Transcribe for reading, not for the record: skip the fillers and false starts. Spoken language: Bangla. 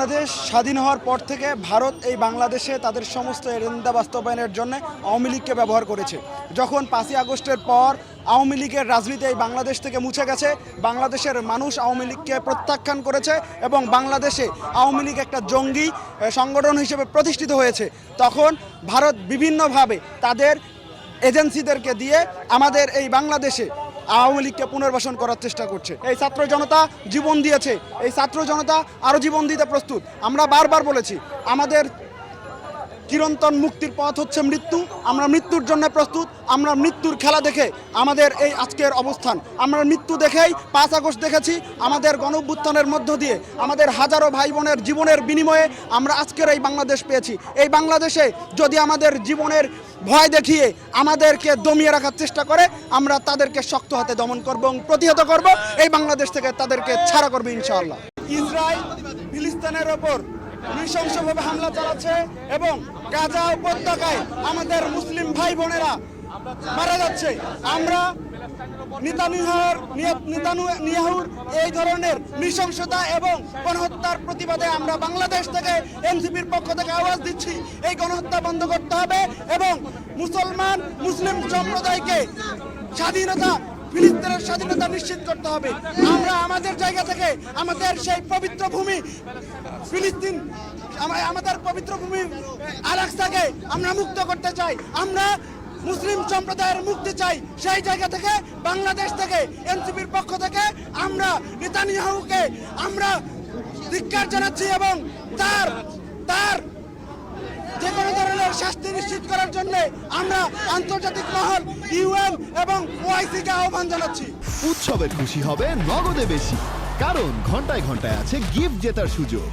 বাংলাদেশ স্বাধীন হওয়ার পর থেকে ভারত এই বাংলাদেশে তাদের সমস্ত এজেন্ডা বাস্তবায়নের জন্য আওয়ামী লীগকে ব্যবহার করেছে। যখন 5ই আগস্টের পর আওয়ামী লীগের রাজনীতি এই বাংলাদেশ থেকে মুছে গেছে, বাংলাদেশের মানুষ আওয়ামী লীগকে প্রত্যাখ্যান করেছে এবং বাংলাদেশে আওয়ামী লীগ একটা জঙ্গি সংগঠন হিসেবে প্রতিষ্ঠিত হয়েছে, তখন ভারত বিভিন্নভাবে তাদের এজেন্সিদেরকে দিয়ে আমাদের এই বাংলাদেশে আওয়ামী লীগকে পুনর্বাসন করার চেষ্টা করছে। এই ছাত্র জনতা জীবন দিয়েছে, এই ছাত্র জনতা আরও জীবন দিতে প্রস্তুত। আমরা বারবার বলেছি আমাদের চিরন্তন মুক্তির পথ হচ্ছে মৃত্যু, আমরা মৃত্যুর জন্য প্রস্তুত। আমরা মৃত্যুর খেলা দেখে আমাদের এই আজকের অবস্থান, আমরা মৃত্যু দেখেই 5 আগস্ট দেখেছি। আমাদের গণঅভ্যুত্থানের মধ্য দিয়ে আমাদের হাজারো ভাই বোনের জীবনের বিনিময়ে আমরা আজকের এই বাংলাদেশ পেয়েছি। এই বাংলাদেশে যদি আমাদের জীবনের ভয় দেখিয়ে আমাদেরকে দমিয়ে রাখার চেষ্টা করে, আমরা তাদেরকে শক্ত হাতে দমন করব এবং প্রতিহত করব। এই বাংলাদেশ থেকে তাদেরকে ছাড়া করবে ইনশাআল্লাহ। ইসরায়েল ফিলিস্তিনের ওপর নৃশংসভাবে হামলা চালাচ্ছে এবং গাজা উপত্যকায় আমাদের মুসলিম ভাই বোনেরা মারা যাচ্ছে। আমরা নেতানিয়াহুর এই ধরনের নৃশংসতা এবং গণহত্যার প্রতিবাদে আমরা বাংলাদেশ থেকে এনসিপির পক্ষ থেকে আওয়াজ দিচ্ছি, এই গণহত্যা বন্ধ করতে হবে এবং মুসলিম সম্প্রদায়কে স্বাধীনতা, ফিলিস্তিনের স্বাধীনতা নিশ্চিত করতে হবে। আমরা আমাদের জায়গা থেকে আমাদের সেই পবিত্র ভূমি ফিলিস্তিন, আমাদের পবিত্র ভূমি আল-আকসাকে আমরা মুক্ত করতে চাই। আমরা মুসলিম সম্প্রদায়ের মুক্তি চাই। সেই জায়গা থেকে বাংলাদেশ থেকে এনসিপির পক্ষ থেকে আমরা নেতানিয়াহুকে আমরা ধিক্কার জানাচ্ছি এবং তার যে কোনো ধরনের শাস্তি নিশ্চিত করার জন্য আমরা আন্তর্জাতিক মহল, ইউএন এবং ওআইসিকে আহ্বান জানাচ্ছি। উৎসবের খুশি হবে নগদে বেশি, কারণ ঘন্টায় ঘন্টায় আছে গিফট জেতার সুযোগ।